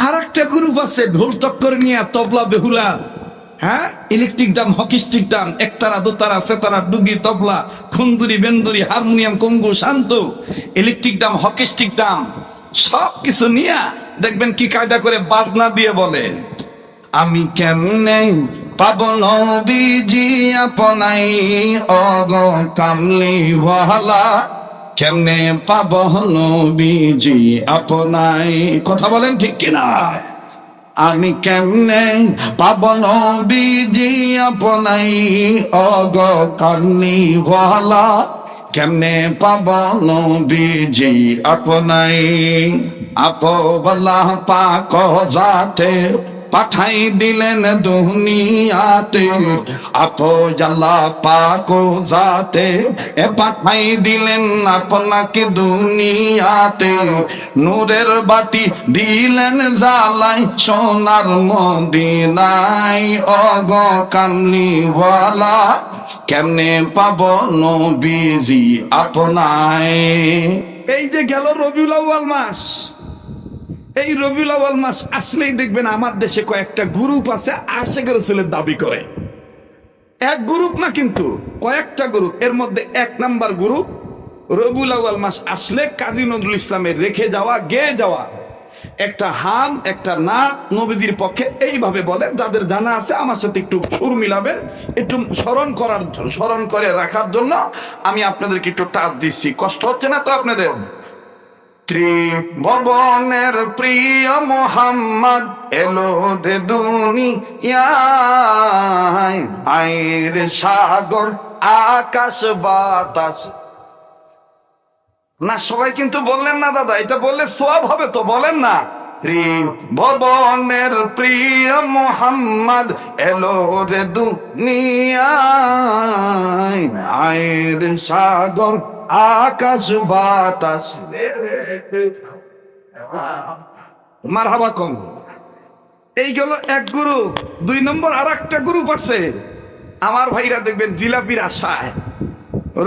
আর একটা গ্রুপ আছে ঢোল টক্কর নিয়ে তবলা বেহুলা, হ্যাঁ, electric drum, hockey stick drum, একতারা, দোতারা, সেতারা, ডুগি, তবলা, খুন্দুরি, বেন্দুরি, হারমোনিয়াম, কঙ্গু, শান্ত, electric drum, hockey stick drum সব কিছু নিয়ে দেখবেন কি কায়দা করে বাজনা দিয়ে বলে, আমি কেমনে পাব নবীজি আপনাই অগ কামলি ওয়ালা, কেমনে পাব নবীজি আপনাই। কথা বলেন ঠিক কিনা? আমি কেমনে পাব নবীজি আপনাই অগ কামলি ওয়ালা, কেমনে পাব নবীজি আপনাই। আপওয়ালা পাক জাতে পাঠাই দিলেন দুনিয়াতে, আপওয়ালা পাক জাতে পাঠাই দিলেন আপনাকে দুনিয়াতে, নূরের বাতি দিলেন জ্বালাই সোনার মদিনায় অগ কামলিওয়ালা, কেমনে পাব নবীজি আপনায়। এই যে গেল রবিউল আউয়াল মাস, এই রবিউল আউয়াল মাস আসলেই দেখবেন আমার দেশে কয়েকটা গ্রুপ আছে আশিক রাসূলের দাবি করে। এক গ্রুপ না কিন্তু কয়েকটা গ্রুপ। এর মধ্যে এক নাম্বার গ্রুপ রবিউল আউয়াল মাস আসলে কাজী নজরুল ইসলামের রেখে যাওয়া, গেয়ে যাওয়া একটা হাম, একটা না নবীজির পক্ষে এইভাবে বলে। যাদের জানা আছে আমার সাথে একটু সুর মিলাবেন, একটু স্মরণ করে রাখার জন্য আমি আপনাদেরকে একটু টাচ দিচ্ছি। কষ্ট হচ্ছে না তো আপনাদের? ত্রিভুবনের প্রিয় মোহাম্মদ এলো রে দুনিয়ায়, আয়ের সাগর আকাশ বাতাস। না সবাই কিন্তু বললেন না দাদা, এটা বললে সওয়াব হবে তো, বলেন না। ত্রিভুবনের প্রিয় মোহাম্মদ এলো রে দুনিয়ায়, আয়ের সাগর আকাশ বাতাস। মারহাবা কম। এই গেল এক গ্রুপ। দুই নম্বর আর একটা গ্রুপ আছে আমার ভাইরা, দেখবেন জিলাপির আশায়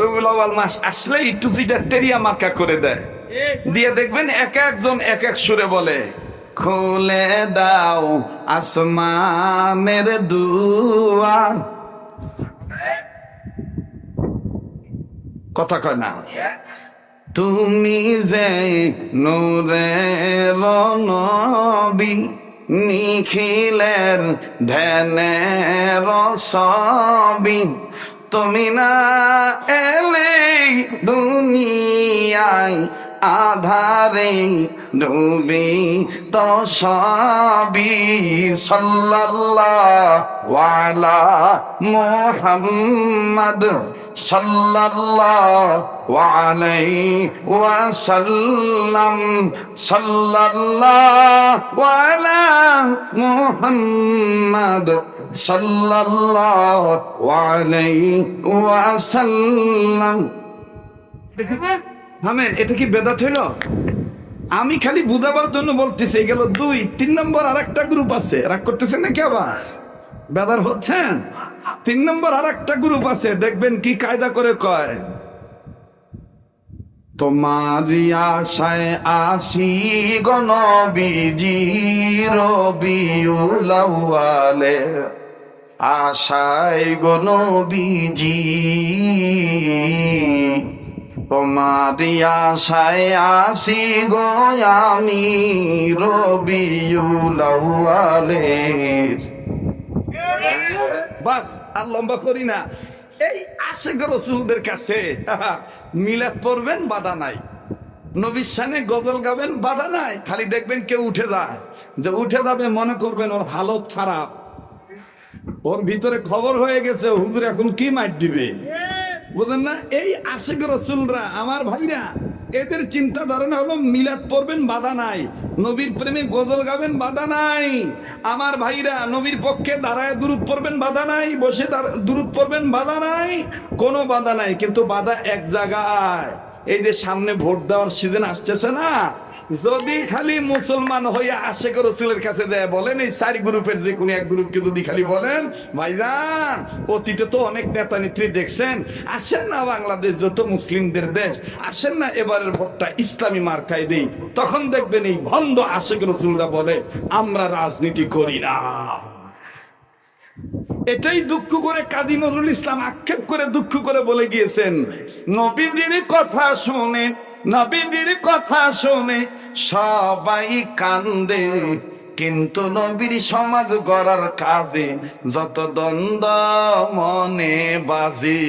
রবিউল আউয়াল মাস আসলেই টুপিটা টেরিয়া মার্কা করে দেয়, দিয়ে দেখবেন এক একজন এক এক সুরে বলে, খুলে দাও আসমানের দুয়ার। কথা কয় না? তুমি যে নূরের নবী, নিখিলের ধ্যানের ছবি, তুমি না এলে দুনিয়ায় আধারে ডুবি তো সবই। সাল্লাল্লাহু আলা মুহাম্মদ সাল্লাল্লাহু আলাইহি ওয়াসাল্লাম, সাল্লাল্লাহু আলা মুহাম্মদ সাল্লাল্লাহু আলাইহি ওয়াসাল্লাম। থামেন, এটা কি বেদাত হইল? আমি খালি বুঝাবার জন্য বলতেছি। গেল দুই। তিন নম্বর আর একটা গ্রুপ আছে, রাগ করতেছেন নাকি আবার? বেদার হচ্ছেন? তিন নম্বর আর একটা গ্রুপ আছে, দেখবেন কি কায়দা করে কয়, তোমারি আশায় আসি গো নবীজি রবিউল আউয়ালে, আশায় গো নবীজি, তোমারি আশায় আসি গো আমি রবিউল আউয়ালে। বাস আর লম্বা করি না। এই আশিক রাসূলদের কাছে মিলাদ পড়বেন বাধা নাই, নবীর শানে গজল গাবেন বাধা নাই। খালি দেখবেন কেউ উঠে যায়, যে উঠে যাবে মনে করবেন ওর হালত খারাপ, ওর ভিতরে খবর হয়ে গেছে হুজুর এখন কি মাইট দিবে, বুঝলেন না? এই আশিক রাসূলরা আমার ভাইরা, এদের চিন্তা ধারণা হলো মিলাদ পড়বেন বাধা নাই, নবীর প্রেমে গজল গাবেন বাধা নাই। আমার ভাইরা, নবীর পক্ষে দাঁড়ায় দুরূদ পড়বেন বাধা নাই, বসে দুরূদ পড়বেন বাধা নাই, কোনো বাধা নাই। কিন্তু বাধা এক জায়গায়, এই যে সামনে ভোট দেওয়ার সিজন আসতেছে না, যদি খালি মুসলমান হইয়া আশেক রসুলের কাছে দেয় বলেন, এই 4 গ্রুপের যে কোনো এক গ্রুপকে যদি খালি বলেন, ভাইজান অতীতে তো অনেক নেতা নেত্রী দেখছেন, আসেন না বাংলাদেশ যত মুসলিমদের দেশ, আসেন না এবারের ভোটটা ইসলামী মার্কায় দেই, তখন দেখবেন এই ভণ্ড আশেক রসুলরা বলে আমরা রাজনীতি করি না। এটাই দুঃখ করে কাজী নজরুল ইসলাম আক্ষেপ করে দুঃখ করে বলে গিয়েছেন, নবীদের কথা শুনে, নবীদের কথা শুনে সবাই কান্দে, কিন্তু নবীর সমাজ গড়ার কাজে যত দ্বন্দ্ব মনে বাজে,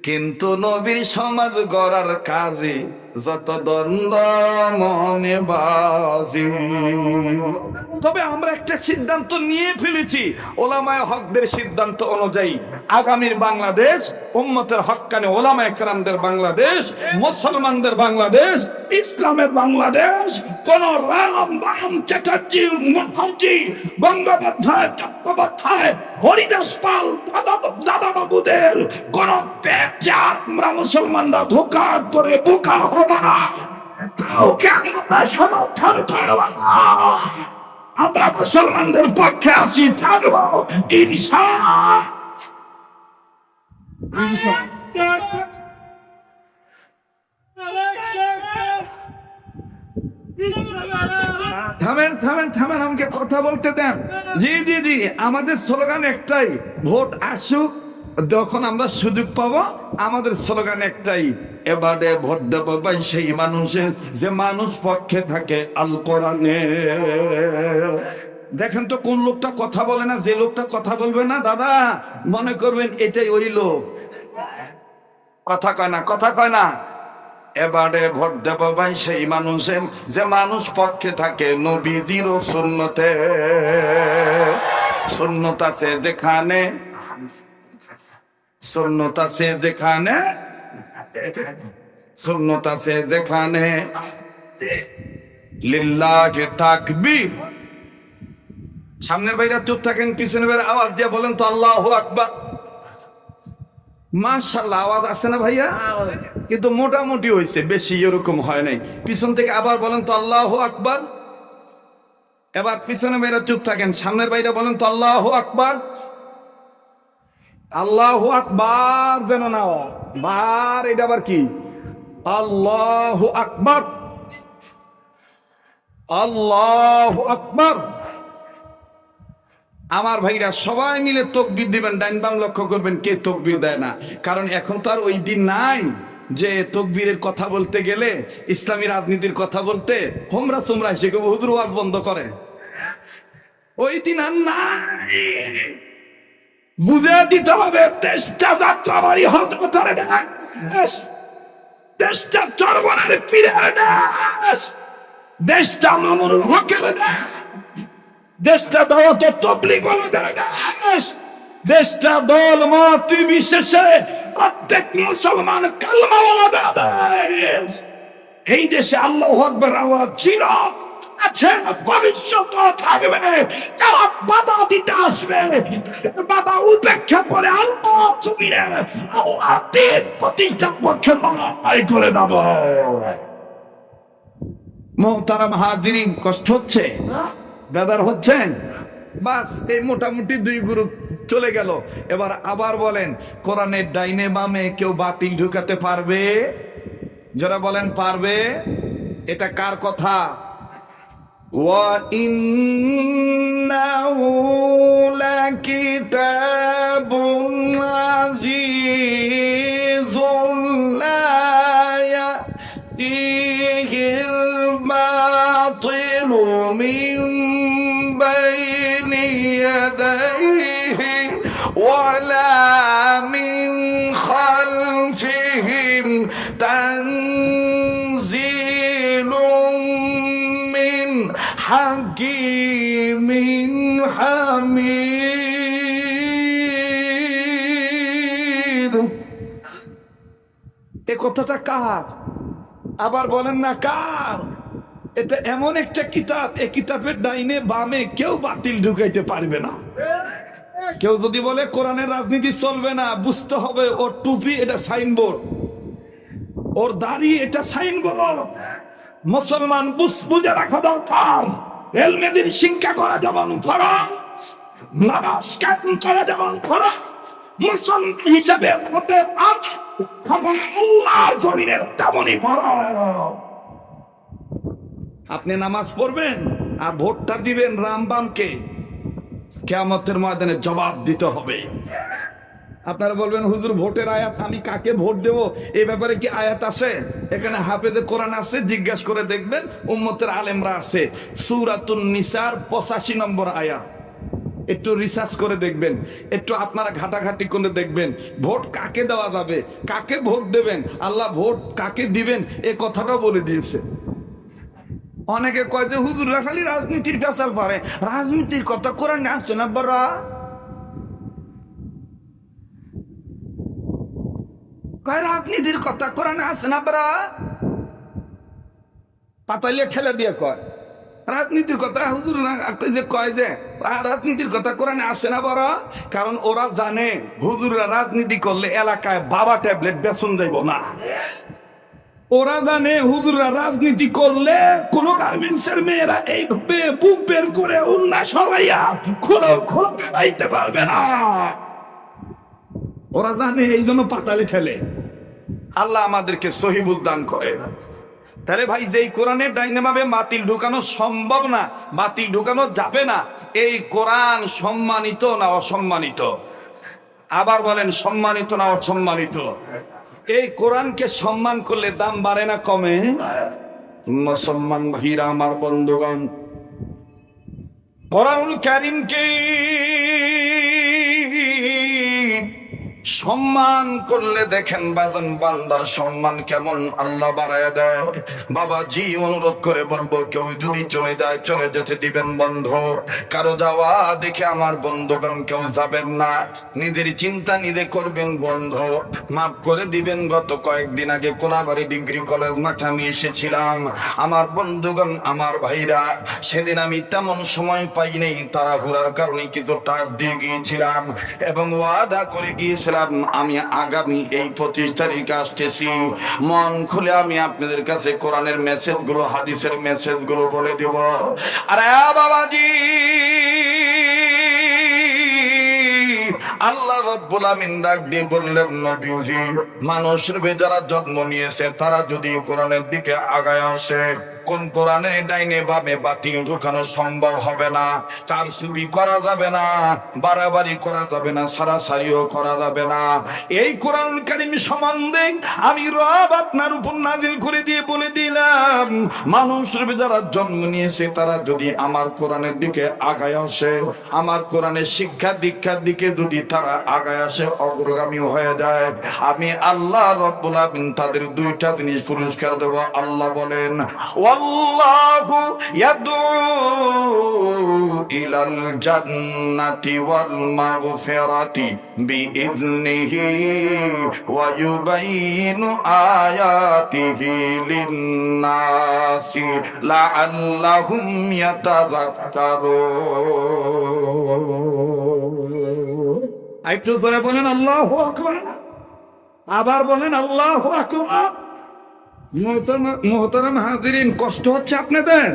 কিন্তু নবীর সমাজ গড়ার কাজে যত দ্বন্দ্ব মনে বাজে। তবে আমরা একটা সিদ্ধান্ত নিয়ে ফেলেছি, ওলামায়ে হকদের সিদ্ধান্ত অনুযায়ী আগামীর বাংলাদেশ উম্মতের হক্কানি ওলামায়ে কেরামদের বাংলাদেশ, মুসলমানদের বাংলাদেশ, ইসলামের বাংলাদেশ। কোন রাম বাম চ্যাটার্জি, মুখার্জি, বঙ্গোপাধ্যায়, চট্টোপাধ্যায়, হরিদাস পাল, দাদা বাবুদের কোন বেচার আমরা মুসলমানরা ধোঁকা করে বোকা হব না, কাউকে আমরা সমর্থন করব না। আমরা মুসলমানদের পক্ষে আসি, থাকবো ইনশাআল্লাহ। থামেন থামেন থামেন, আমাকে কথা বলতে দেন। জি জি জি, আমাদের স্লোগান একটাই, ভোট আসুক, যখন আমরা সুযোগ পাবো আমাদের স্লোগান একটাই, এবারে ভোট দেবো ভাই সেই মানুষের যে মানুষ পক্ষে থাকে আল কোরআনে। দেখেন তো কোন লোকটা কথা বলে না, যে লোকটা কথা বলবে না দাদা মনে করবেন এটাই ওই লোক, কথা কয় না, কথা কয় না। এবারে ভোট দেব ভাই সেই মানুষের যে মানুষ পক্ষে থাকে নবীজির সুন্নতে, সুন্নত আছে যেখানে, সুন্নত আছে যেখানে, সুন্নত আছে যেখানে, লিল্লাহি তাকবীর। সামনের ভাইরা চুপ থাকেন, পিছনের ভাইরা আওয়াজ দিয়ে বলেন তো আল্লাহু আকবার। মাশাআল্লাহ, আওয়াজ আছে না ভাইয়া? কিন্তু মোটামুটি হয়েছে, বেশি এরকম হয় নাই। পিছন থেকে আবার বলেন তো আল্লাহু আকবার। এবার পিছনে ভাইরা চুপ থাকেন, সামনের ভাইরা বলেন তো আল্লাহু আকবার। আল্লাহু আকবার যেন না বার, এটা আবার কি? আল্লাহু আকবার, আল্লাহু আকবার। আমার ভাইরা সবাই মিলে তাকবীর দিবেন, ডাইন বাম লক্ষ্য করবেন কে তাকবীর দেয় না, কারণ এখন তো আর ওই দিন নাই যে তাকবীরের কথা বলতে গেলে, ইসলামী রাজনীতির কথা বলতে হোমরা সোমরা এসে কেউ হুজুর ওয়াজ বন্ধ করে, ওই দিন আর নাই। বুঝে দিতে হবে দেশটা যাত্রাবাড়ি হতে পারে না, দেশটা চরবনের পীরের দেশ, দেশটা মামুনুল হকের দেশ, দেশটা দাওয়াতে তাবলীগ ওয়ালাদের দেশ, দেশটা দল মত বিশেষে প্রত্যেক মুসলমান কালমাওয়ালাদের দেশ। এই দেশে আল্লাহু আকবার আওয়াজ ছিল, আছে, ভবিষ্যৎ থাকবে। যারা বাধা দিতে আসবে বাধা উপেক্ষা করে আল্লাহ জমিনে আল্লাহর প্রতিষ্ঠার পক্ষে লড়াই করে দেব। মোহতারাম হাজিরিন, কষ্ট হচ্ছে, বেদার হচ্ছেন, বাস এই মোটামুটি 2 গ্রুপ চলে গেল। এবার আবার বলেন, কোরআনের ডাইনে বামে কেউ বাতিল ঢুকাতে পারবে? যারা বলেন পারবে, এটা কার কথা? ওয়া ইন্নাহু লাকিতাবুন আজিজুন লা ইয়াতিহিল বাতিলু মিন বাইনি ইয়াদাইহি ওয়ালা মিন খালফিহিম তানজিলুম মিন হাকিমিন হামিদ। এ কথাটা কার? আবার বলেন না কার? এটা এমন একটা কিতাব, এই কিতাবের ডাইনে বামে কেউ বাতিল ঢুকাইতে পারবে না। কেউ যদি বলে কোরআনের রাজনীতি চলবে না, বুঝতে হবে ওর টুপি এটা সাইনবোর্ড, ওর দাড়ি এটা সাইন বলো। মুসলমান বুঝে রাখা দরকার, এলমেদিন শিক্ষা করা যেমন ফরজ, নামাজ কায়েম করা যেমন ফরজ, মুসলমান হিসেবে হতে আল্লাহর জমিনের তেমনই ফরজ। আপনি নামাজ পড়বেন আর ভোটটা দিবেন রামবামকে, কিয়ামতের ময়দানে জবাব দিতে হবে। আপনারা বলবেন হুজুর ভোটের আয়াত, আমি কাকে ভোট দেব এই ব্যাপারে কি আয়াত আছে? এখানে হাফেজে কোরআন আছে, জিজ্ঞাসা করে দেখবেন, উম্মতের আলেমরা আছে। সূরাতুন নিসার 85 নম্বর আয়াত, একটু রিসার্চ করে দেখবেন, একটু আপনারা ঘাটাঘাটি করে দেখবেন ভোট কাকে দেওয়া যাবে, কাকে ভোট দেবেন, আল্লাহ ভোট কাকে দিবেন এ কথাটাও বলে দিয়েছে। অনেকে কয় যে হুজুররা খালি রাজনীতির পেশাল পারে, রাজনীতির কথা কোরআনে আসছে না বড়া। কয় রাজনীতির কথা কোরআনে আসছে না বড়া, পাতাইলে ঠেলে দিয়ে কয় রাজনীতির কথা হুজুর না যে কয় যে রাজনীতির কথা কোরআনে আসে না বড়। কারণ ওরা জানে হুজুররা রাজনীতি করলে এলাকায় বাবা ট্যাবলেট বেতন দেব না। ওরা জানে হুজুররা রাজনীতি করলে কোন গার্মেন্টসের মেয়েরা এইভাবে বুক বের করে উন্না সরাইয়া খোলো গাইতে পারবে না। ওরা জানে, এই জন্য পাতালে ঠেলে। আল্লাহ আমাদেরকে সহিবুল দান করে। তাহলে ভাই, যেই কোরআনের ডাইনে ভাবে বাতিল ঢুকানো সম্ভব না, বাতিল ঢুকানো যাবে না, এই কোরআন সম্মানিত না অসম্মানিত? আবার বলেন, সম্মানিত না অসম্মানিত? এই কোরআনকে সম্মান করলে দাম বাড়ে না কমে? মুসলমান ভাইরা আমার, বন্ধুগণ, কোরআনুল কারীমকে সম্মান করলে দেখেন বাজান, বান্দার সম্মান কেমন আল্লাহ বাড়ায় দেয়। বাবাজি অনুরোধ করে বলবো, কেউ যদি চলে যায় চলে যেতে দিবেন বন্ধু। কারো যাওয়া দেখে আমার বন্ধুগণ কেউ যাবেন না, নিজের চিন্তা নিজে করবেন বন্ধু। মাফ করে দিবেন, গত কয়েকদিন আগে কোনাবাড়ি ডিগ্রি কলেজ মাঠে আমি এসেছিলাম আমার বন্ধুগণ, আমার ভাইরা। সেদিন আমি তেমন সময় পাই নেই, তাড়াহুড়ার কারণে কিছু টাস্ক দিয়ে গিয়েছিলাম এবং ওয়াদা করে গিয়েছিলাম আমি আগামী এই 25 তারিখে আসতেছি। মন খুলে আমি আপনাদের কাছে কোরআনের মেসেজ গুলো, হাদিসের মেসেজ গুলো বলে দেব। আরে বাবাজি, আল্লাহ রাব্বুল আমিন ডাক দিয়ে বললেন, নবীজি, মানুষের যারা জন্ম নিয়েছে তারা যদি কোরআনের দিকে আগায় আসে, কোন কোরআনের ডাইনে ভাবে বাতিল ঢুকানো সম্ভব হবে না। চার চুরি করা যাবে না, বাড়াবাড়ি করা যাবে না, সারাসারিও করা যাবে না। এই কোরআনুল কারীম সম্বন্ধে আমি রব আপনার উপর নাজিল করে দিয়ে বলে দিলাম, মানুষের যারা জন্ম নিয়েছে তারা যদি আমার কোরআনের দিকে আগায় আসে, আমার কোরআনের শিক্ষা দীক্ষার দিকে যদি তারা আগায় আসে, অগ্রগামী হয়ে যায়, আমি আল্লাহ রাব্বুল আমিন তাদের দুইটা জিনিস পুরস্কার দেব। আল্লাহ বলেন, ওয়াল্লাহু ইয়াদউ ইলাল জান্নাতি ওয়াল মাগফিরাতি বিইذনিহি ওয়া ইউবাইনু আয়াতিহি লিন-নাসি লাআল্লাহুম ইয়াতাযাক্কারুন। একটু জোরে বলেন আল্লাহু আকবার, আবার বলেন আল্লাহু আকবার। মুহতারাম হাজিরিন, কষ্ট হচ্ছে আপনাদের?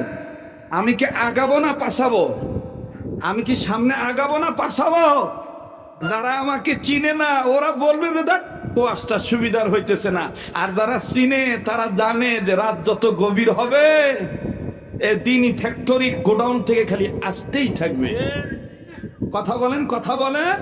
আমি কি আগাবো না পাছাবো? আমি কি সামনে আগাবো না পাছাবো? যারা আমাকে চিনে না ওরা বলবে যে দেখ ওয়াজটা সুবিধার হইতেছে না, আর যারা চিনে তারা জানে যে রাত যত গভীর হবে এই দিনই ফ্যাক্টরি গোডাউন থেকে খালি আসতেই থাকবে। কথা বলেন, কথা বলেন।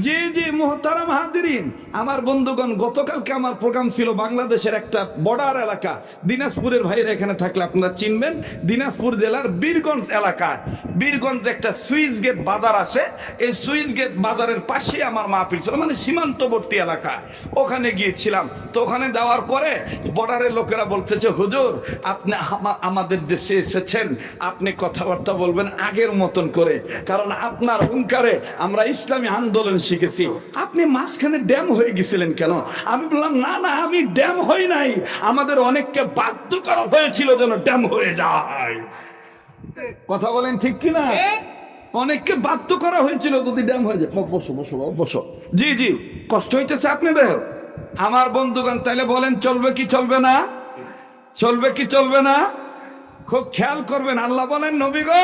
জি জি মুহতারাম হাজিরিন, আমার বন্ধুগণ, গতকালকে আমার প্রোগ্রাম ছিল বাংলাদেশের একটা বর্ডার এলাকা, দিনাজপুরের ভাইরা এখানে থাকলে আপনারা চিনবেন। দিনাজপুর জেলার বীরগঞ্জ এলাকায়, বীরগঞ্জ একটা সুইচ গেট বাজার আছে, এই সুইচ গেট বাজারের পাশে আমার মাহফিল ছিল, মানে সীমান্তবর্তী এলাকা। ওখানে গিয়েছিলাম। তো ওখানে যাওয়ার পরে বর্ডারের লোকেরা বলতেছে, হুজুর আপনি আমাদের দেশে এসেছেন, আপনি কথাবার্তা বলবেন আগের মতন করে, কারণ আপনার হুঙ্কারে আমরা ইসলামী আন্দোলন শিখেছি। আপনি মাঝখানে ড্যাম হয়ে গেছিলেন কেন? আমি বললাম, না না, আমি ড্যাম হই নাই, আমাদের অনেককে বাধ্য করা হয়েছিল যেন ড্যাম হয়ে যায়। কথা বলেন ঠিক কিনা? অনেককে বাধ্য করা হয়েছিল যদি ড্যাম হয়ে যায়। বসো বসো বসো। জি জি, কষ্ট হইতেছে আপনাদের? আমার বন্ধুগণ, তাইলে বলেন চলবে কি চলবে না? চলবে কি চলবে না? খুব খেয়াল করবেন। আল্লাহ বলেন, নবী গো,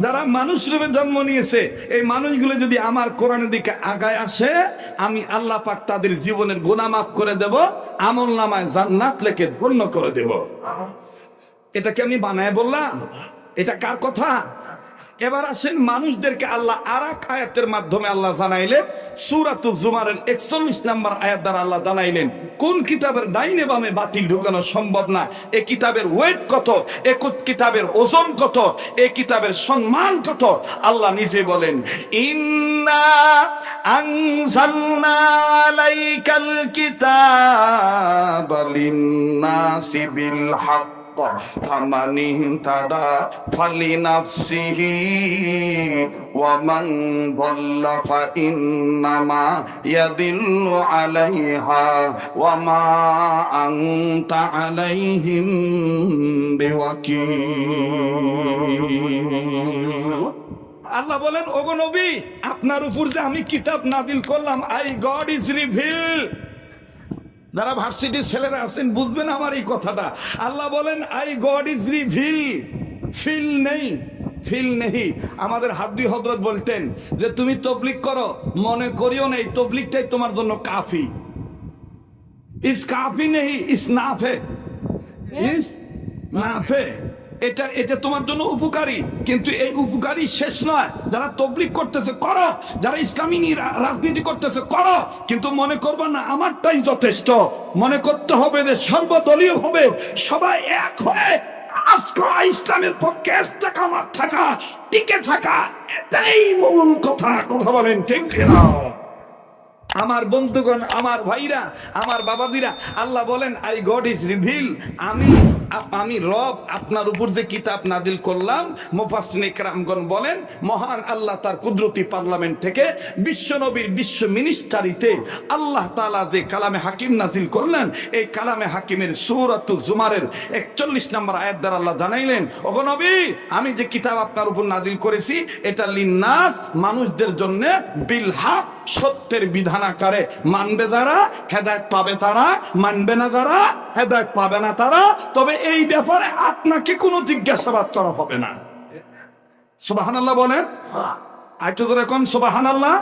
যারা মানুষ রূপে জন্ম নিয়েছে, এই মানুষগুলো যদি আমার কোরআনের দিকে আগায় আসে, আমি আল্লাহ পাক তাদের জীবনের গুনাহ মাফ করে দেব, আমল নামায় জান্নাত লেখে ধন্য করে দেব। এটা কি আমি বানায় বললাম? এটা কার কথা? এবার আসেন, মানুষদেরকে আল্লাহ আর এক আয়াতের মাধ্যমে আল্লাহ জানাইলেন, সূরাতুজ জুমারের 41 নম্বর আয়াত দ্বারা আল্লাহ জানাইলেন কোন কিতাবের ডাইনে বামে বাতিল ঢুকানো সম্ভব না। এই কিতাবের ওয়েট কত, এই কিতাবের ওজন কত, এই কিতাবের সম্মান কত, আল্লাহ নিজে বলেন, ইন্না আনজালনা আলাইকাল কিতাবা লিন্নাসি বিল হক فمن اهتدى فلنفسه ومن ضل فإنما يضل عليها وما أنت عليهم بوكيل। আল্লাহ বলেন, ওগো নবী, আপনার উপর যে আমি কিতাব নাজিল করলাম, আই গড ইজ রিভিল। যারা ভার্সিটির ছেলেরা আছেন বুঝবেন আমার এই কথাটা। আল্লাহ বলেন, আই গড ইজ রিভিল। ফিল নেই, ফিল নেই। আমাদের হাড্ডি হযরত বলতেন যে তুমি তবলিগ করো, মনে করিও না এই তবলিগটাই তোমার জন্য কাফি। ইস কাফি নেই, ইস নাফে, ইস নাফে। এটা তোমার জন্য উপকারী, কিন্তু এই উপকারী শেষ নয়। যারা তবলিগ করতেছে করো, যারা ইসলামী রাজনীতি করতেছে করো, কিন্তু মনে করবা না আমারটাই যথেষ্ট। মনে করতে হবে যে সর্বদলীয় হবে, সবাই এক হয়ে ইসলামের পক্ষে ইস্তেকামত থাকা, টিকে থাকা, এটাই মূল কথা। কথা বলেন ঠিক কিনা? আমার বন্ধুগণ, আমার ভাইরা, আমার বাবাজিরা, আল্লাহ বলেন, আই গড ইজ রিভিল। আমি রব আপনার উপর যে কিতাব নাজিল করলাম, মুফাসসিরিন ইকরামগণ বলেন, মহান আল্লাহ তার কুদরতি পার্লামেন্ট থেকে বিশ্ব নবীর বিশ্ব মিনিস্টারিতে আল্লাহ তাআলা যে কালামে হাকিম নাজিল করলেন, এই কালামে হাকিমের সূরাতুজ জুমারের 41 নম্বর আয়াত দ্বারা আল্লাহ জানাইলেন, ওগো নবী, আমি যে কিতাব আপনার উপর নাজিল করেছি, এটা লিন্নাস, মানুষদের জন্য, বিল হক, সত্যের বিধান আকারে। মানবে যারা হেদায়েত পাবে তারা, মানবে না যারা হেদায়েত পাবে না তারা। তবে এই ব্যাপারে আপনাকে কোনো জিজ্ঞাসাবাদ করা হবে না। সুবহানাল্লাহ বলেন। আরেকটু জোরে কোন সুবহানাল্লাহ।